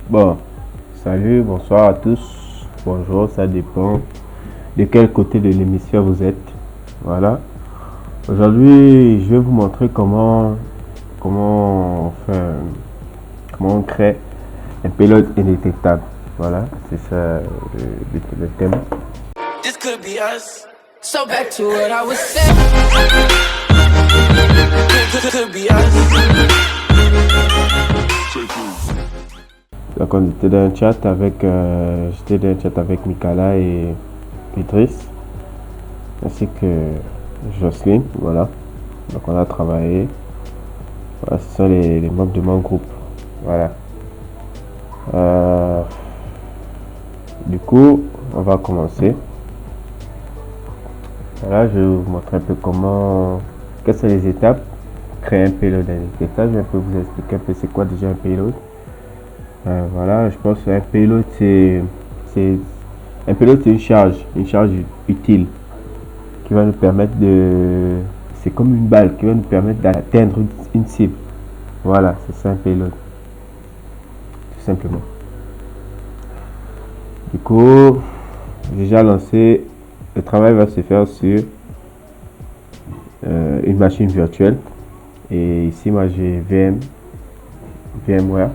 Bon, salut, bonsoir à tous. Bonjour, ça dépend de quel côté de l'hémisphère vous êtes. Voilà. Aujourd'hui, je vais vous montrer comment on crée un payload indétectable. Voilà, c'est ça le thème. This could be us. So back to what I was saying. Could be us. Donc on était dans un chat avec Mikala et Idriss, ainsi que Jocelyne, voilà. Donc on a travaillé. Voilà, ce sont les membres de mon groupe. Voilà. Du coup, on va commencer. Voilà, je vais vous montrer un peu quelles sont les étapes. Créer un payload indétectable. Je vais un peu vous expliquer un peu c'est quoi déjà un payload. Voilà, je pense qu'un payload c'est une charge utile qui va nous permettre c'est comme une balle qui va nous permettre d'atteindre une cible. Voilà, c'est ça un payload, tout simplement. Du coup, déjà lancé, le travail va se faire sur une machine virtuelle. Et ici, moi j'ai VMware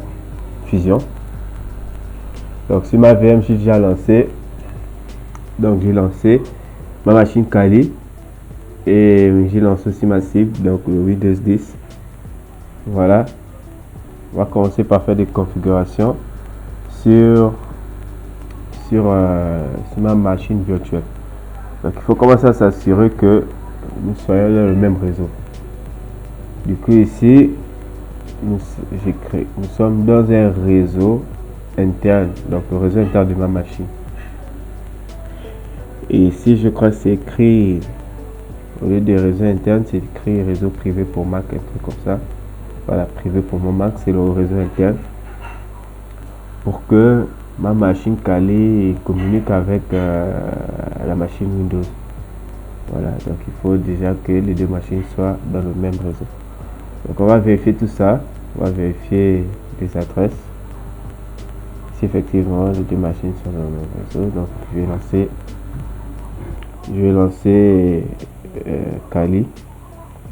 Fusion. Donc sur ma VM, j'ai déjà lancé. Donc j'ai lancé ma machine Kali et j'ai lancé aussi ma cible, donc le Windows 10. Voilà. On va commencer par faire des configurations sur ma machine virtuelle. Donc il faut commencer à s'assurer que nous soyons dans le même réseau. Du coup ici, nous sommes dans un réseau interne, donc le réseau interne de ma machine. Et ici, je crois que c'est écrit, au lieu de réseau interne, c'est écrit réseau privé pour Mac, un truc comme ça. Voilà, privé pour mon Mac, c'est le réseau interne. Pour que ma machine Kali communique avec la machine Windows. Voilà, donc il faut déjà que les deux machines soient dans le même réseau. Donc on va vérifier tout ça. On va vérifier les adresses. Si effectivement les deux machines sont dans le même réseau. Donc je vais lancer Kali.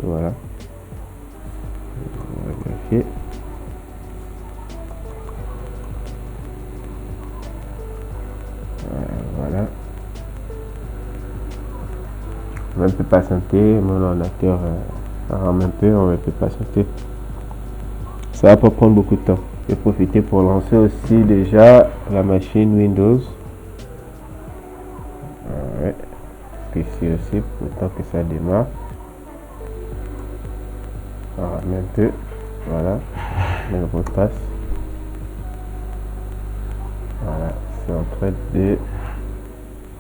Voilà. On va vérifier. Voilà. On va un peu patienter. Mon ordinateur rame un peu. On va un peu patienter. Ça va pas prendre beaucoup de temps. Je vais profiter pour lancer aussi déjà la machine Windows. Ouais. Ici aussi, pour le temps que ça démarre. On rame un peu. Voilà. Je le repasse. Voilà. C'est en train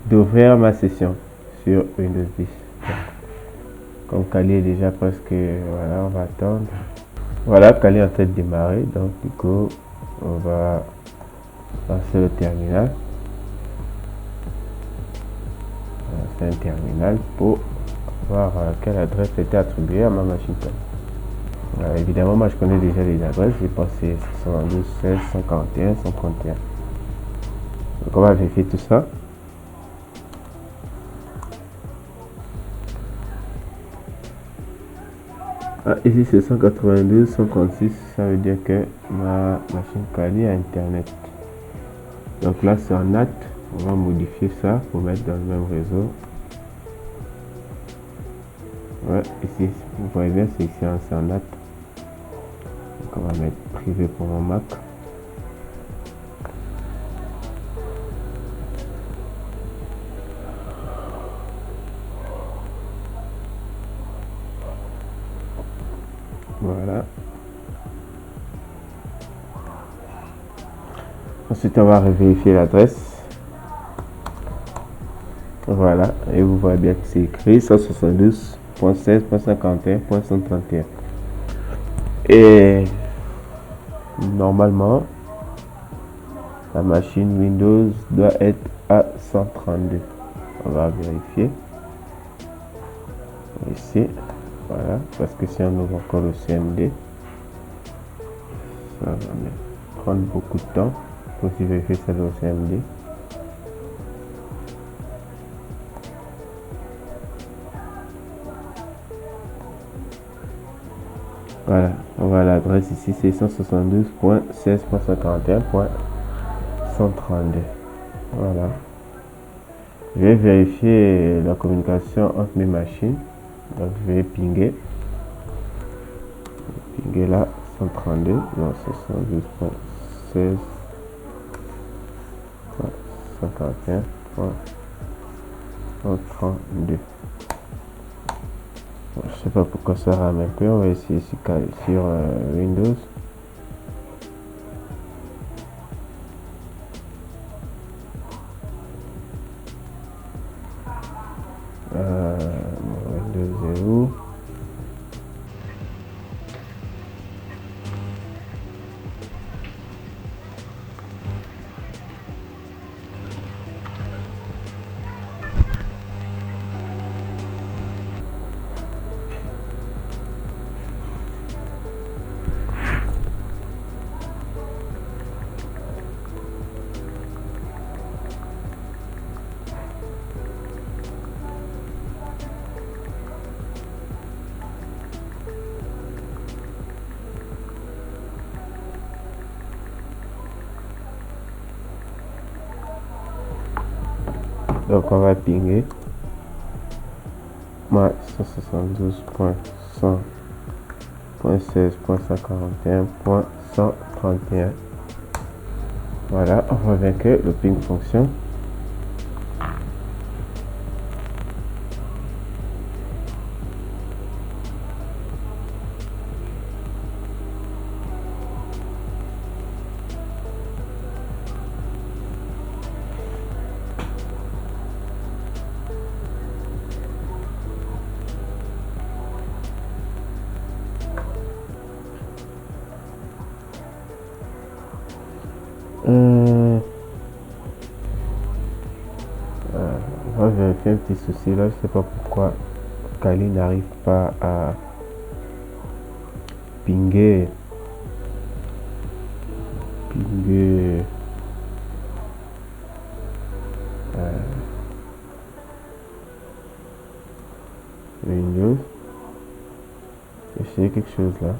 d'ouvrir ma session sur Windows 10. Comme Kali est déjà presque, voilà, on va attendre. Voilà, Kali est en train de démarrer, donc du coup on va lancer le terminal. C'est un terminal pour voir quelle adresse était attribuée à ma machine. Évidemment, moi je connais déjà les adresses, j'ai passé 112, 16, 141, 131. Donc on va vérifier tout ça. Ici c'est 192, 136, ça veut dire que ma machine Kali a internet. Donc là c'est en NAT, on va modifier ça pour mettre dans le même réseau. Ouais, ici vous voyez bien, c'est ici c'est en NAT. Donc on va mettre privé pour mon Mac. Voilà. Ensuite, on va vérifier l'adresse. Voilà. Et vous voyez bien que c'est écrit 172.16.51.131. Et normalement, la machine Windows doit être à 132. On va vérifier. Ici. Voilà, parce que si on ouvre encore le CMD, ça va prendre beaucoup de temps. peux aussi vérifier celle au CMD. Voilà, on voit l'adresse ici, c'est 172.16.141.132. Voilà. Je vais vérifier la communication entre mes machines. Donc je vais pinguer. Pinguer là, 132, non, 172.16.141.132. Bon, je sais pas pourquoi ça rame un peu. On va essayer sur Windows. Windows 0. Donc on va pinguer. Moi 172.100.16.141.131. Voilà, on voit bien que le ping fonctionne. On va vérifier un petit souci là, je sais pas pourquoi Kali n'arrive pas à pinguer Windows. Essayer quelque chose là.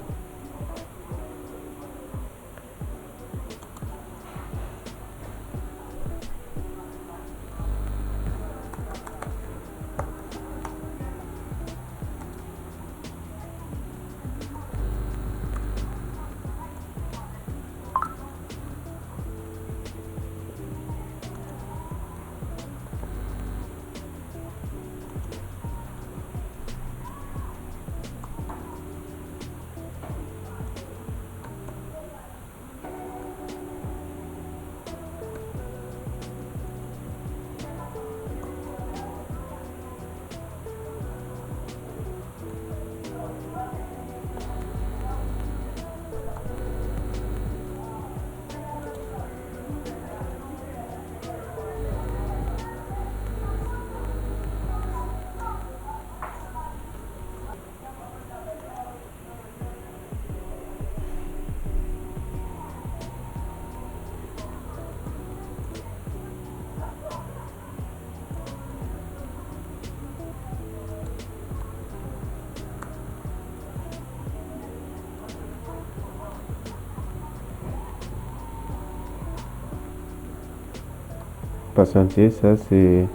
Patienter, ça c'est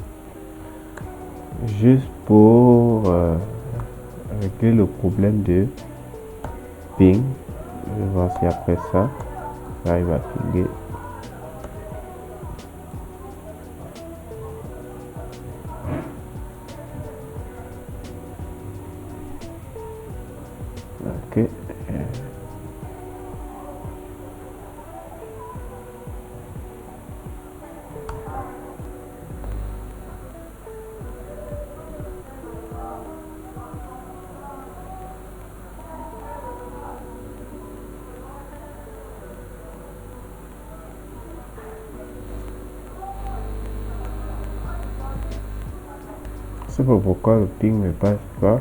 juste pour régler le problème de ping. Je vais voir si après ça j'arrive à pinguer. Ok. Je sais pas pourquoi le ping ne passe pas.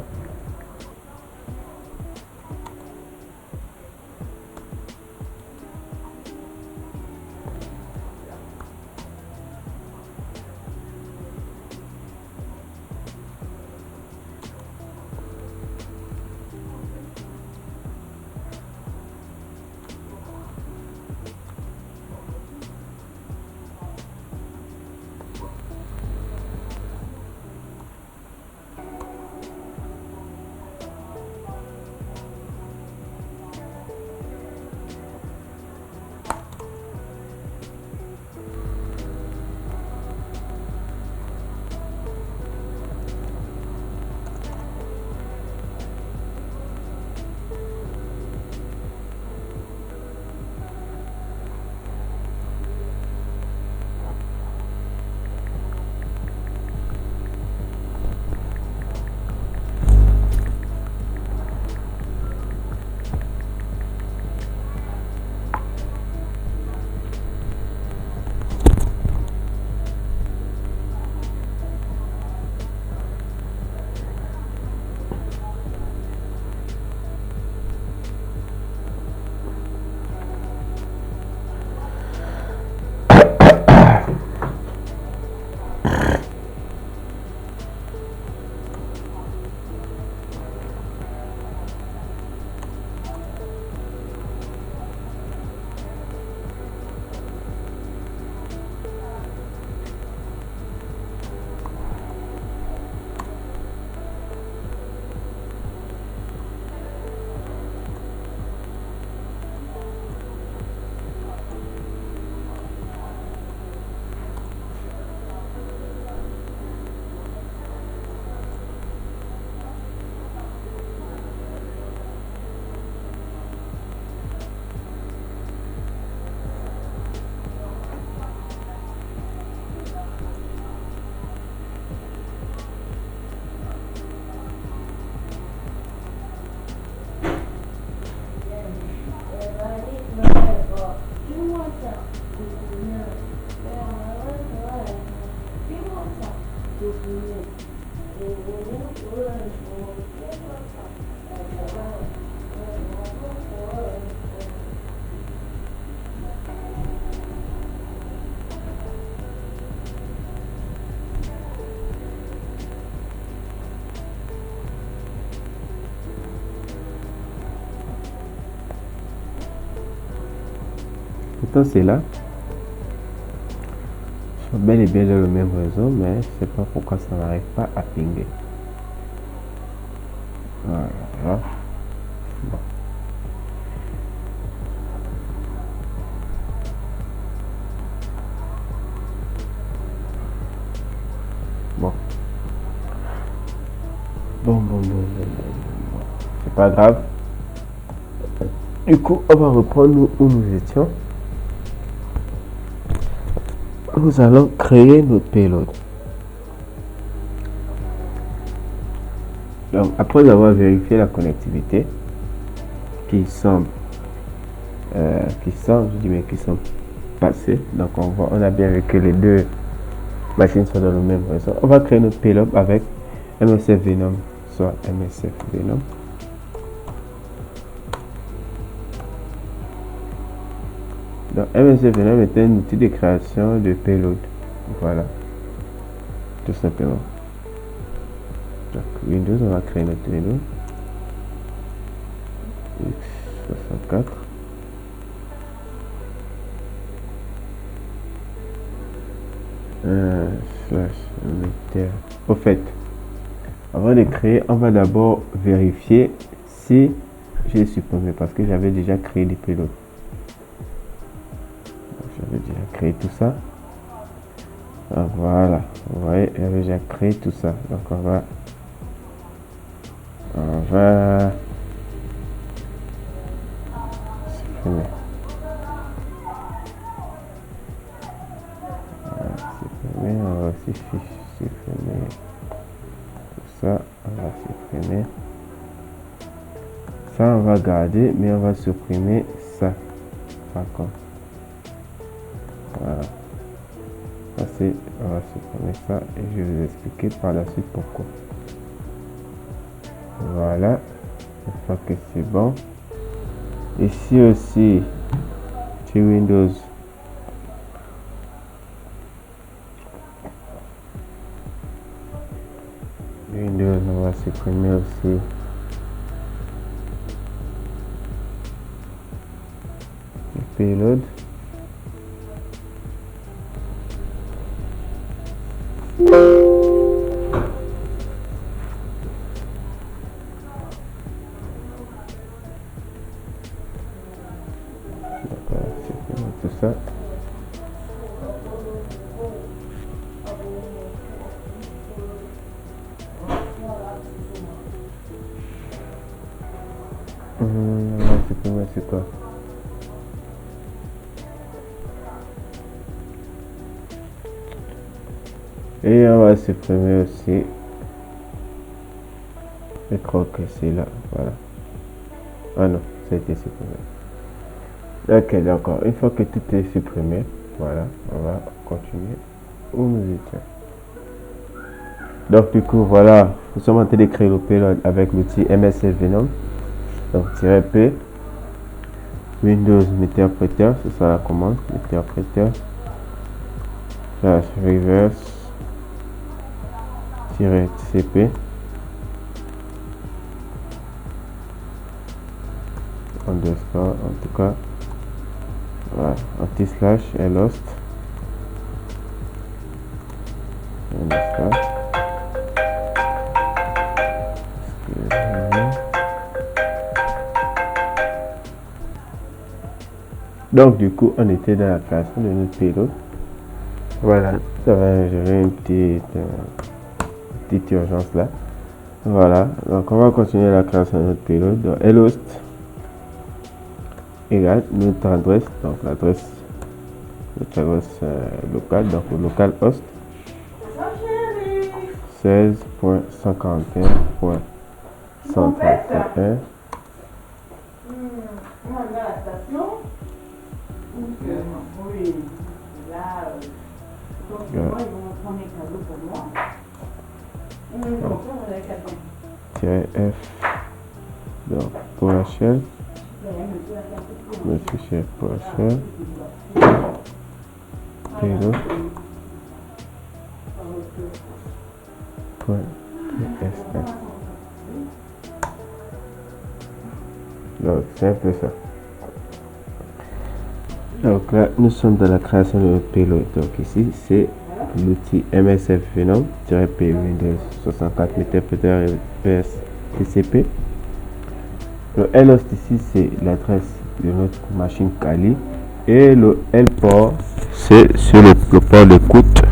l'instant c'est là. Je suis bel et bien dans le même réseau, mais je sais pas pourquoi ça n'arrive pas à pinguer. Voilà. Bon. Bon. C'est pas grave. Du coup, on va reprendre où nous étions. Nous allons créer notre payload. Donc, après avoir vérifié la connectivité, qui semble passées. Donc, on a bien vu que les deux machines sont dans le même réseau. On va créer notre payload avec MSF Venom, soit MSF Venom. Donc, MSF Venom est un outil de création de payload. Voilà, tout simplement. Donc, Windows, on va créer notre Windows x64. Au fait, avant de créer, on va d'abord vérifier si j'ai supprimé, parce que j'avais déjà créé des payloads. J'avais déjà créé tout ça. Donc voilà, vous voyez, j'avais déjà créé tout ça. Donc on va supprimer. On va aussi supprimer tout ça. On va supprimer ça, on va garder, mais on va supprimer ça par contre. Voilà, on va supprimer ça et je vais vous expliquer par la suite pourquoi. Voilà, une fois que c'est bon, ici aussi sur Windows, on va supprimer aussi le payload. Tout ça. C'est quoi? Et on va supprimer aussi le croc ici là. Voilà. Ah non, ça a été supprimé. Ok, d'accord. Une fois que tout est supprimé, voilà, on va continuer où nous étions. Donc du coup, voilà, nous sommes en train de créer le payload avec l'outil MSF Venom. Donc -P, Windows Interpreter, c'est ça la commande, Interpreter, reverse, -CP, underscore, en tout cas, voilà, anti-slash et lost, underscore. Donc du coup, on était dans la création de notre payload. Voilà, ça va gérer une petite urgence là. Voilà, donc on va continuer la création de notre payload. Donc lhost égale notre adresse, donc l'adresse, notre adresse locale, donc le localhost 16.141.131. F donc PowerShell, le fichier PowerShell, payload .psf. Donc c'est un peu ça. Donc là, nous sommes dans la création de notre payload. Donc ici, c'est l'outil MSF Venom-P Windows 64 interpréteur PS TCP. Le lhost ici, c'est l'adresse de notre machine Kali. Et le L-port, c'est sur le port d'écoute.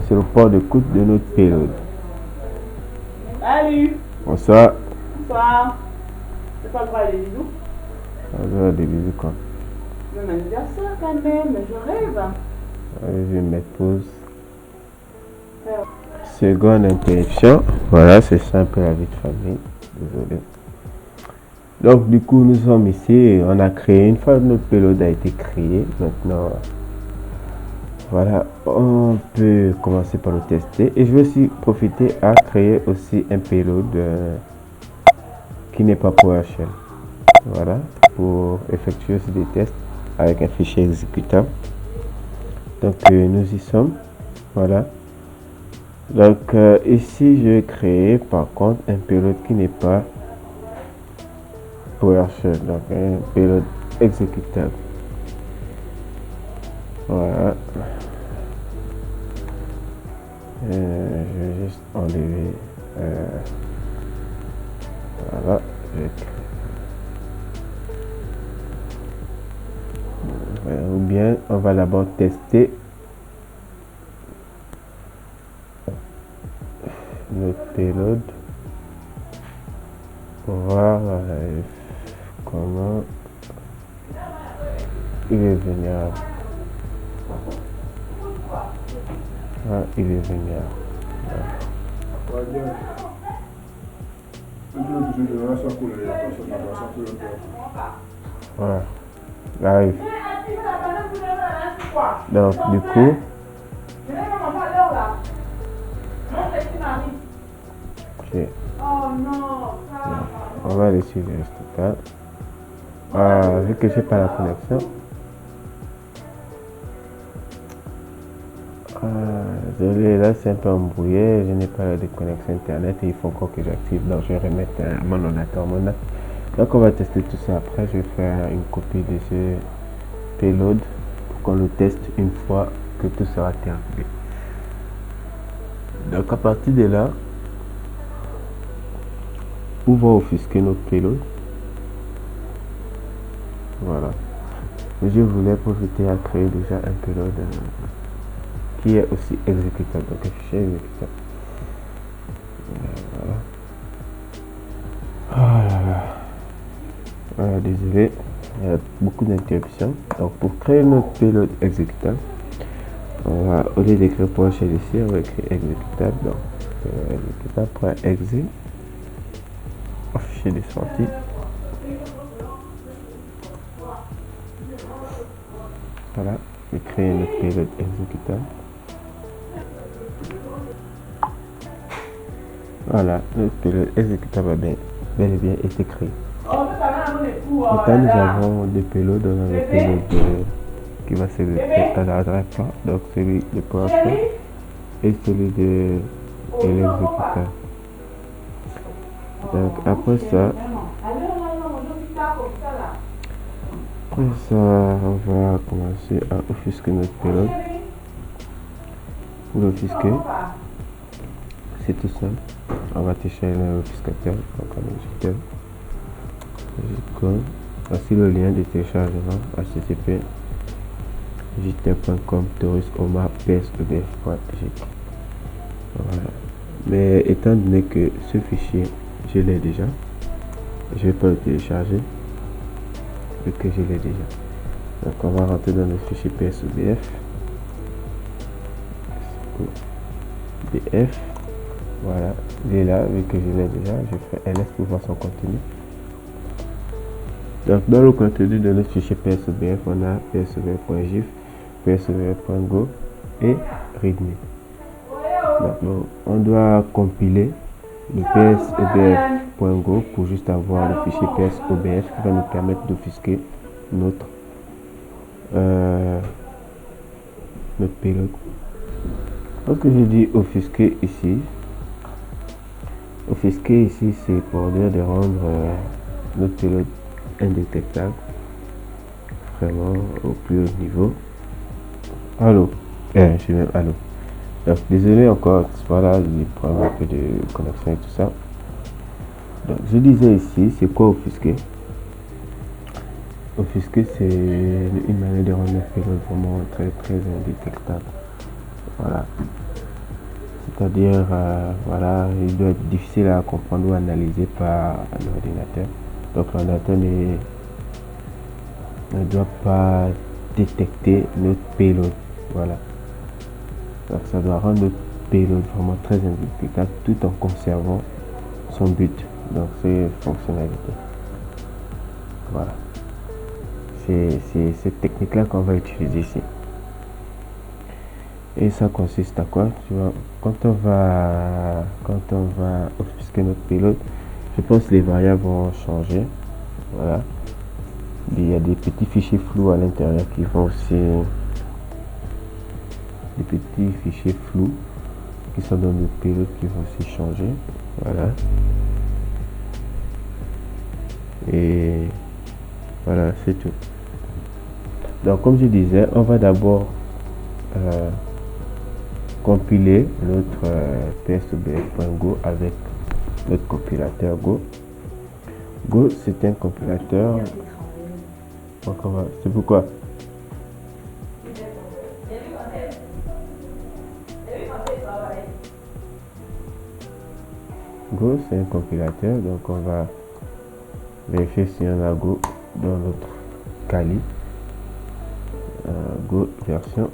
C'est le port d'écoute de notre payload. Salut. Bonsoir. Bonsoir. C'est pas le droit des bisous? Alors, des bisous quoi. Mon anniversaire quand même, je rêve. Allez, je vais mettre pause. Seconde interruption. Voilà, c'est simple la vie de famille. Désolé. Donc du coup, nous sommes ici. On a créé, une fois que notre payload a été créé, maintenant, voilà, on peut commencer par le tester. Et je vais aussi profiter à créer aussi un payload qui n'est pas PowerShell. Voilà, pour effectuer aussi des tests avec un fichier exécutable. Donc nous y sommes. Voilà. Donc ici, je vais créer par contre un payload qui n'est pas PowerShell, donc un payload exécutable. Voilà. Je vais juste enlever. Voilà. Ou bien on va d'abord tester notre payload pour voir comment il est vulnérable. Ah, il est vulnérable. Voilà. Arrive. Donc du coup, ok. On va aller sur le stockage. Vu que j'ai pas la connexion, désolé, là c'est un peu embrouillé, je n'ai pas la déconnexion internet et il faut encore que j'active, donc je vais remettre mon ordinateur. Donc on va tester tout ça. Après je vais faire une copie de ce payload pour qu'on le teste une fois que tout sera terminé. Donc à partir de là, on va offusquer notre payload. Voilà. Mais je voulais profiter à créer déjà un payload qui est aussi exécutable, donc un fichier exécutable. Voilà. Oh là là. Voilà, désolé, il y a beaucoup d'interruptions. Donc pour créer notre payload exécutable, on va, au lieu d'écrire PowerShell ici, on va écrire exécutable. Donc exécutable.exe, fichier de sortie. Voilà, je vais créer notre payload exécutable. Voilà, notre payload exécutable a bel et bien été créé. Maintenant, nous avons des payloads. On a le payload qui va servir à l'adresse, donc celui de PowerShell et celui de l'exécutable. Donc après ça, on va commencer à offusquer notre payload. Pour l'offusquer, c'est tout simple. On va télécharger l'offuscateur, donc un logiciel. Voici le lien de téléchargement http jt.com psodf.gt. Voilà. Mais étant donné que ce fichier je l'ai déjà, je vais pas le télécharger vu que je l'ai déjà. Donc on va rentrer dans le fichier psodf. Voilà, il est là, vu que je l'ai déjà, je fais ls pour voir son contenu. Donc dans le contenu de notre fichier psodf, on a psodf.gif, psodf.go et readme. Donc on doit compiler le psodf.go pour juste avoir le fichier psodf qui va nous permettre d'offusquer notre payload. Lorsque je dis offusquer ici, c'est pour dire de rendre notre payload indétectable. vraiment au plus haut niveau. Allô, je suis même allô. Donc désolé encore, voilà les problèmes un peu de connexion et tout ça. Donc je disais ici, c'est quoi offusquer? Offusquer, c'est une manière de rendre le payload vraiment très indétectable. Voilà. C'est-à-dire, voilà, il doit être difficile à comprendre ou analyser par l'ordinateur. Donc l'ordinateur ne doit pas détecter notre payload. Voilà. Donc ça doit rendre notre payload vraiment très indétectable tout en conservant son but. Donc c'est fonctionnalité. Voilà. C'est cette technique-là qu'on va utiliser ici. Et ça consiste à quoi? Tu vois, quand on va offusquer notre payload, je pense que les variables vont changer. Voilà. Il y a des petits fichiers flous à l'intérieur qui vont aussi, des petits fichiers flous qui sont dans le payload qui vont aussi changer. Voilà. Et voilà, c'est tout. Donc comme je disais, on va d'abord compiler notre psobf.go avec notre compilateur Go. Go, c'est un compilateur. C'est pourquoi Go, c'est un compilateur, donc on va vérifier si on a Go dans notre Kali. Go version.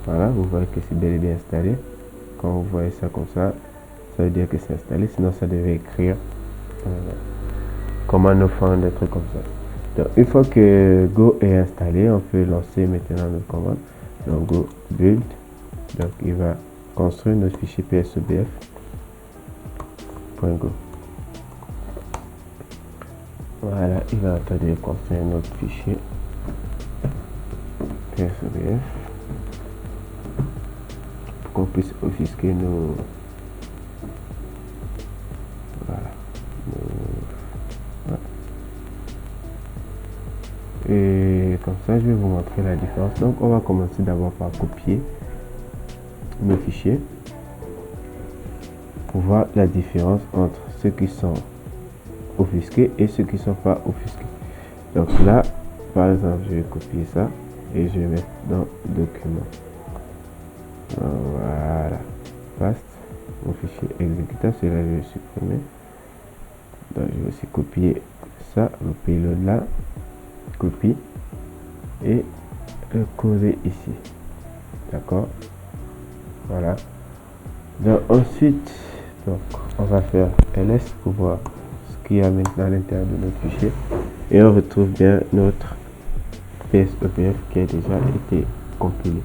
Voilà, vous voyez que c'est bel et bien installé. Quand vous voyez ça comme ça veut dire que c'est installé, sinon ça devait écrire command find, des trucs comme ça. Donc une fois que Go est installé, on peut lancer maintenant notre commande. Donc Go build, donc il va construire notre fichier psobf.go. Voilà, il va attendre de construire notre fichier psobf pour qu'on puisse offusquer nos et comme ça je vais vous montrer la différence. Donc on va commencer d'abord par copier nos fichiers pour voir la différence entre ceux qui sont offusqués et ceux qui ne sont pas offusqués. Donc là par exemple je vais copier ça et je vais mettre dans document. Voilà, paste mon fichier exécutable, celui-là je vais supprimer. Donc je vais aussi copier ça, le payload là, copie et le coller ici. D'accord, voilà. Donc ensuite, donc on va faire ls pour voir ce qu'il y a maintenant à l'intérieur de notre fichier et on retrouve bien notre psobf qui a déjà été compilé.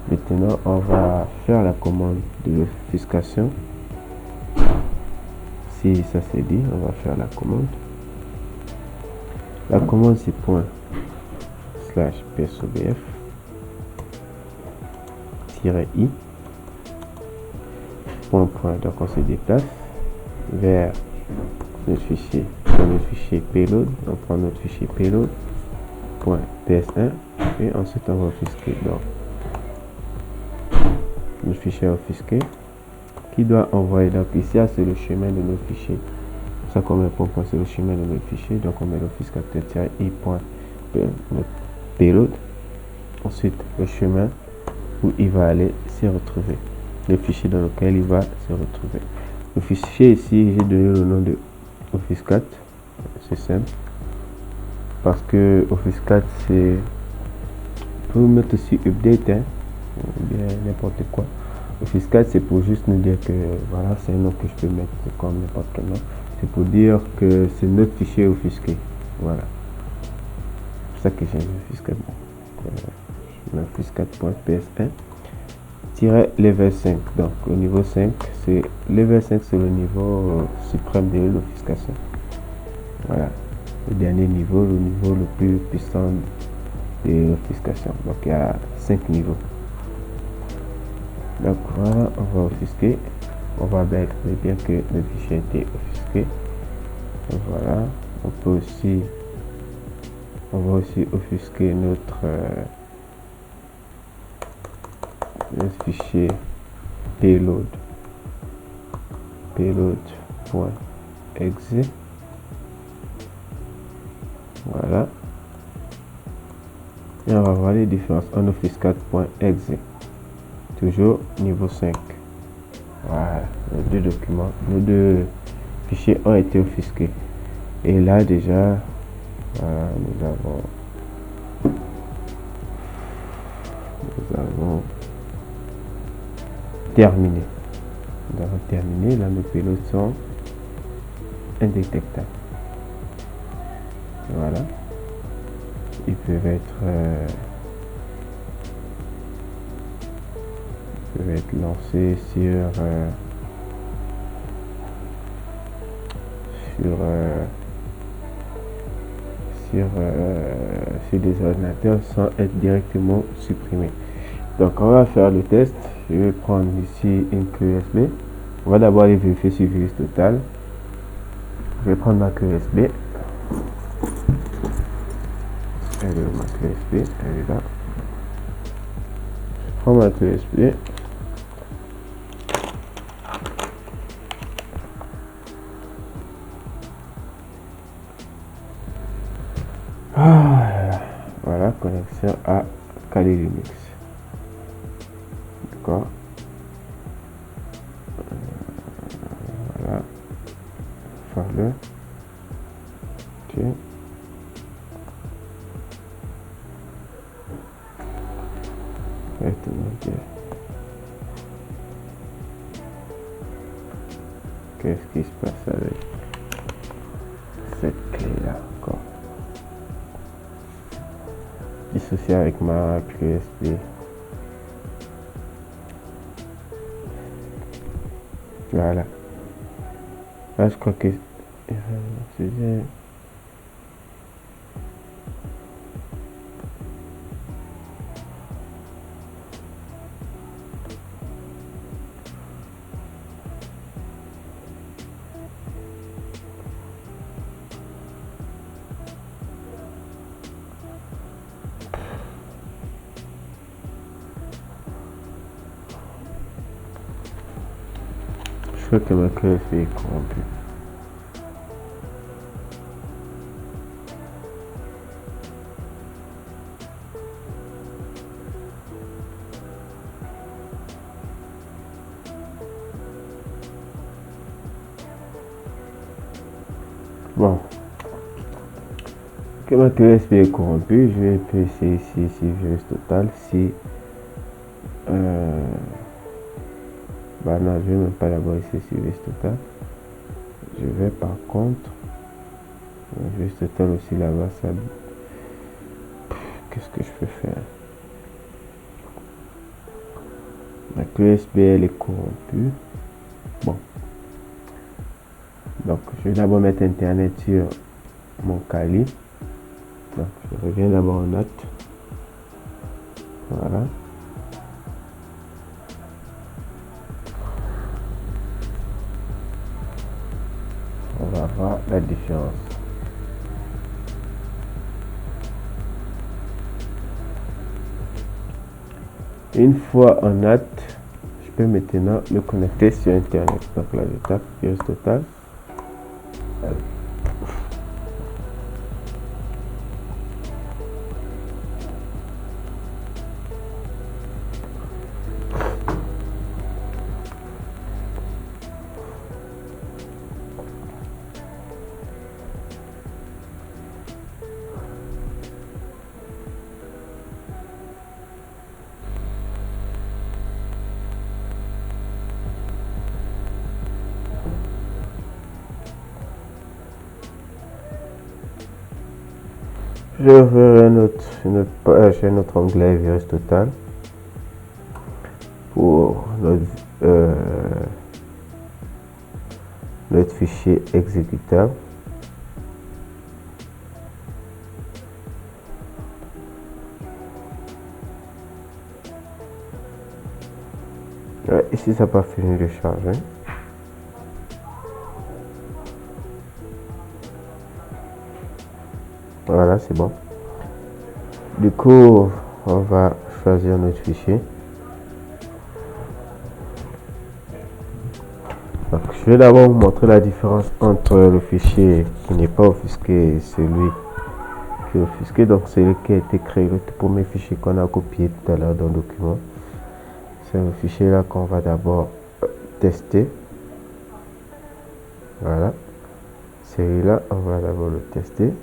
Maintenant on va faire la commande de l'offuscation. Si ça c'est dit, on va faire la commande. La commande c'est ./psobf-i point. Donc on se déplace vers notre fichier, payload. On prend notre fichier payload.ps1 et ensuite on va offusquer. Donc le fichier offusqué qui doit envoyer. Donc ici c'est le chemin de nos fichiers. Ça comme un point, c'est le chemin de notre fichier. Donc on met l'offuscateur-i.payload. Ensuite le chemin où il va aller se retrouver, le fichier dans lequel il va se retrouver. Le fichier ici, j'ai donné le nom de offuscat. C'est simple parce que offuscat c'est, peut mettre aussi update, hein, ou bien n'importe quoi. Offuscat c'est pour juste nous dire que voilà, c'est un nom que je peux mettre comme n'importe quel nom. C'est pour dire que c'est notre fichier offusqué. Voilà, c'est ça que j'ai mis offuscat. Offuscat.ps1 level 5. Donc au niveau 5, c'est level 5, c'est le niveau suprême de l'offuscation. Voilà, le dernier niveau, le niveau le plus puissant de l'offuscation. Donc il y a 5 niveaux. Donc voilà, on va offusquer. On va bien que le fichier a été offusqué. Donc voilà, on peut aussi On va aussi offusquer notre fichier payload.exe. Voilà. Et on va voir les différences en offuscate.exe. Toujours niveau 5. Voilà, nos deux documents, nos deux fichiers ont été offusqués. Et là déjà, voilà, nous avons terminé. Nous avons terminé. Là, nos payloads sont indétectables. Voilà. Ils peuvent être lancés sur des ordinateurs sans être directement supprimés. Donc on va faire le test. Je vais prendre ici une clé USB. On va d'abord aller vérifier sur virus total. Je vais prendre ma clé USB. Elle est où ma clé USB? Elle est là. Je prends ma clé USB. Voilà, connexion à Kali Linux. D'accord. Voilà. Faire-le. Ok. Qu'est-ce qui se passe avec cette clé là encore? Dissocier avec ma clé USB. Voilà. Là je crois que je crois que ma clé USB est corrompue. Bon, que ma clé USB est corrompue, je vais essayer ici virus total. Si bah non, je vais même pas d'abord essayer sur virus total. Je vais par contre virus total aussi là-bas. Ça, qu'est-ce que je peux faire? Ma clé USB elle est corrompue. Bon, donc je vais d'abord mettre internet sur mon Kali. Donc je reviens d'abord en note. Voilà. On va voir la différence. Une fois en note, je peux maintenant me connecter sur internet. Donc là je tape virus total. Je vais ouvrir un autre page, un autre onglet virus total pour notre fichier exécutable. Ouais, ici ça n'a pas fini de charger. Voilà, c'est bon. Du coup, on va choisir notre fichier. Donc, je vais d'abord vous montrer la différence entre le fichier qui n'est pas offusqué et celui qui est offusqué. Donc, celui qui a été créé, le tout premier fichier qu'on a copié tout à l'heure dans le document. C'est le fichier là qu'on va d'abord tester. Voilà. Celui-là, on va d'abord le tester.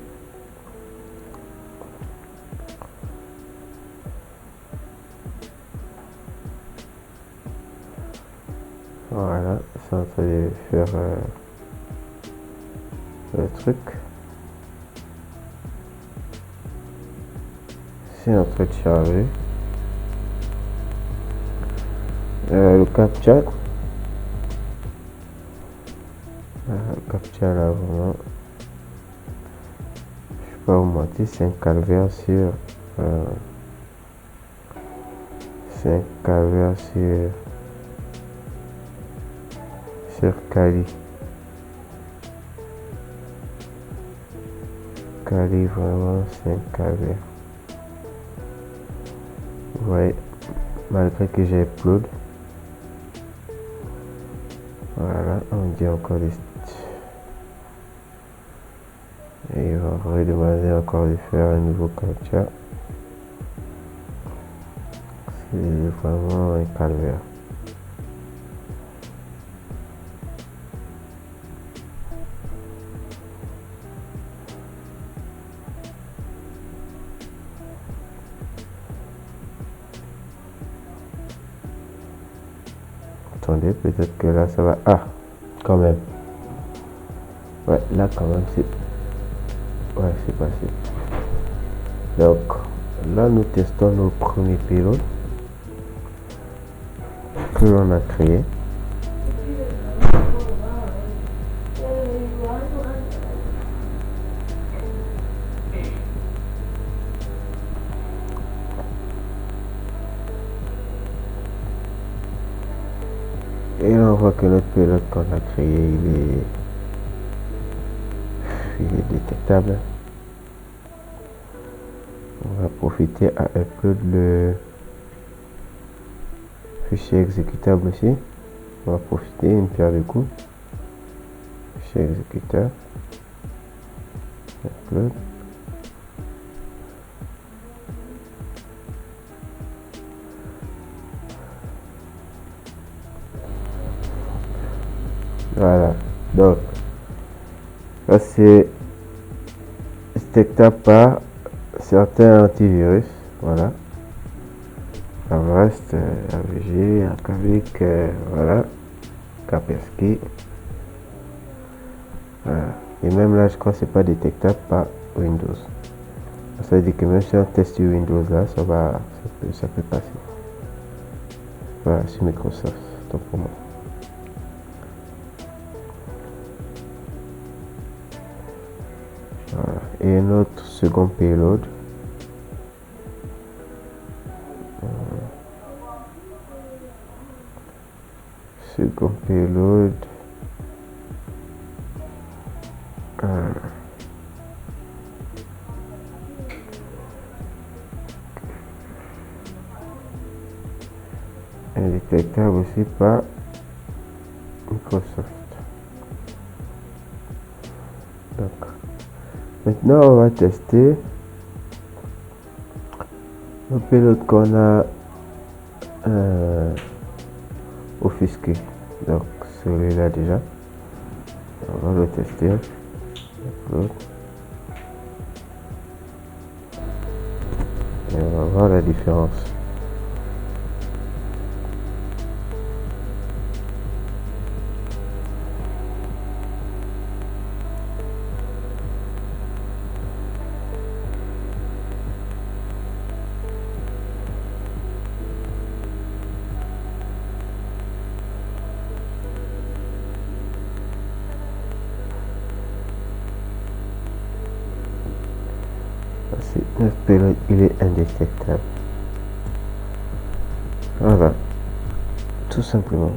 Voilà, c'est en train de faire le truc. C'est en train de charger. Le captcha. Le captcha là, vraiment. Je peux pas vous mentir, c'est un calvaire sur. C'est un calvaire sur Kali. Kali, vraiment, c'est un calvaire. Ouais, malgré que j'ai upload. Voilà, on dit encore des. Et il va redemander encore de faire un nouveau captcha. C'est vraiment un calvaire. Attendez, peut-être que là ça va. Ah, quand même. Ouais, là quand même c'est. Ouais, c'est passé. Donc, là nous testons nos premiers pilotes que l'on a créé. Et là on voit que notre pilote qu'on a créé, il est détectable. On va profiter à upload le fichier exécutable aussi. On va profiter une paire de coups. Fichier exécuteur. Upload. Voilà. Donc, ça c'est détectable par certains antivirus. Voilà. Avast, AVG, Akavik, voilà. Kaspersky. Voilà. Et même là, je crois que c'est pas détectable par Windows. Ça veut dire que même si on teste sur Windows là, ça peut passer. Voilà, sur Microsoft, donc pour moi. Voilà. Et notre second payload. Second payload. Indétectable aussi par Microsoft. Donc, maintenant on va tester le pilote qu'on a offusqué. Donc celui-là déjà, on va le tester. Et on va voir la différence. Notre pilote, il est indétectable. Voilà, tout simplement.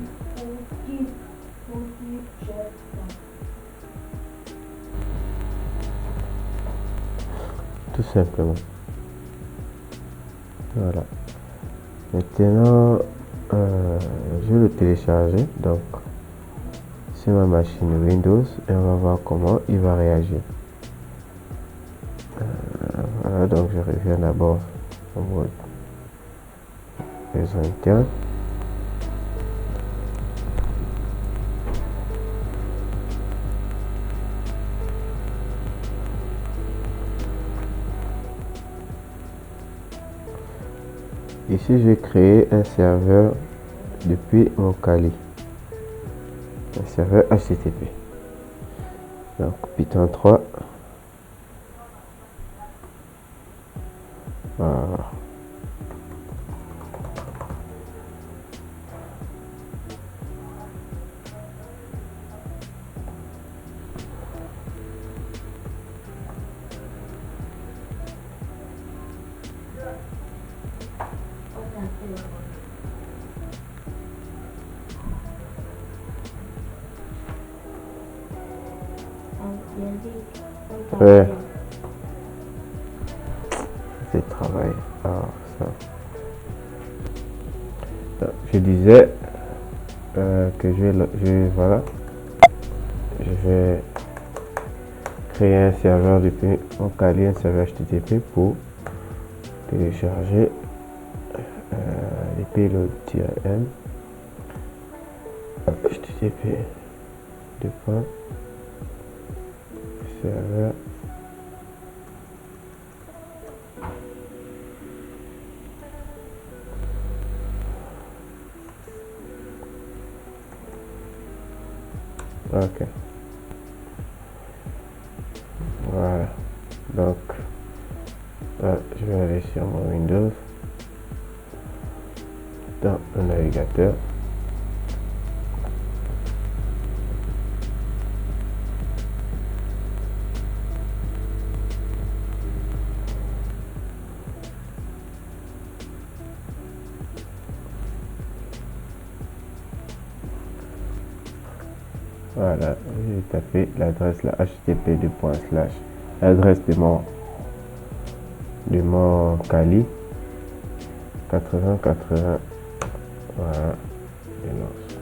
Tout simplement. Voilà. Maintenant, je vais le télécharger donc sur ma machine Windows et on va voir comment il va réagir. Voilà, donc je reviens d'abord en mode réseau interne. Ici, je vais créer un serveur depuis mon Kali, un serveur HTTP. Donc Python 3. Voilà. Ouais. C'est travail. Alors, ça. Je disais que voilà, je vais créer un serveur depuis mon Kali, un serveur HTTP pour télécharger les payloads-m HTTP serveur ok. Voilà, donc je vais aller sur mon Windows dans le navigateur. Voilà, j'ai tapé l'adresse là, http:// l'adresse de mon Kali 8080. Voilà, et lance.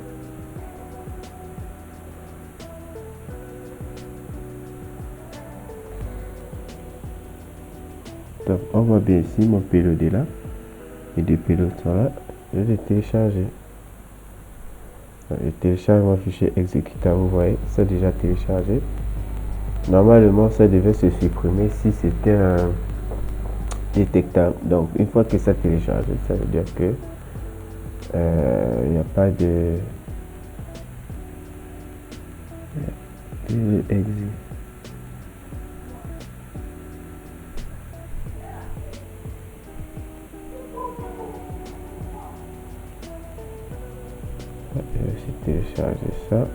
Donc on voit bien ici mon payload est là, et deux payloads sont là. Je vais télécharger. Je télécharge mon fichier exécutable, vous voyez, c'est déjà téléchargé. Normalement, ça devait se supprimer si c'était un détectable. Donc, une fois que ça télécharge, ça veut dire que il n'y a pas de exit. Je vais aussi télécharger ça.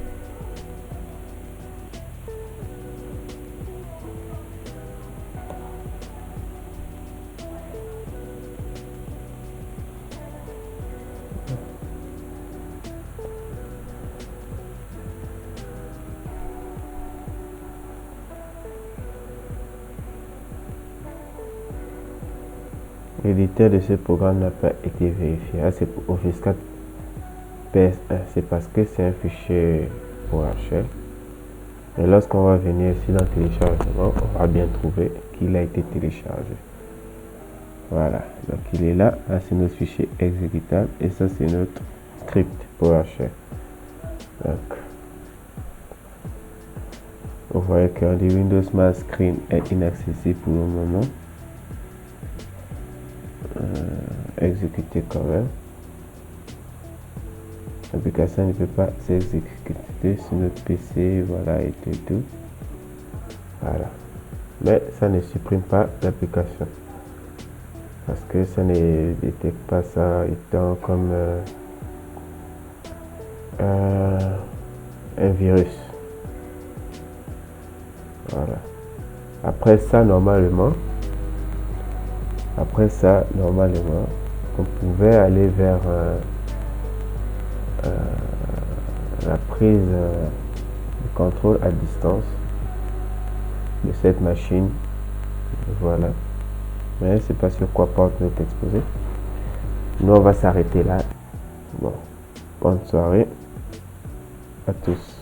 L'éditeur de ce programme n'a pas été vérifié. C'est pour Office 4 PS1. C'est parce que c'est un fichier PowerShell. Et lorsqu'on va venir ici dans le téléchargement, on va bien trouver qu'il a été téléchargé. Voilà, donc il est là. Là, c'est notre fichier exécutable. Et ça, c'est notre script PowerShell. Donc, vous voyez qu'on dit Windows My Screen est inaccessible pour le moment. Exécuter quand même. L'application ne peut pas s'exécuter sur notre PC, voilà, et tout. Voilà. Mais ça ne supprime pas l'application. Parce que ça ne détecte pas ça étant comme un virus. Voilà. Après ça, normalement, on pouvait aller vers la prise de contrôle à distance de cette machine. Voilà. Mais c'est pas sur quoi porte notre exposé. Nous, on va s'arrêter là. Bon, bonne soirée à tous.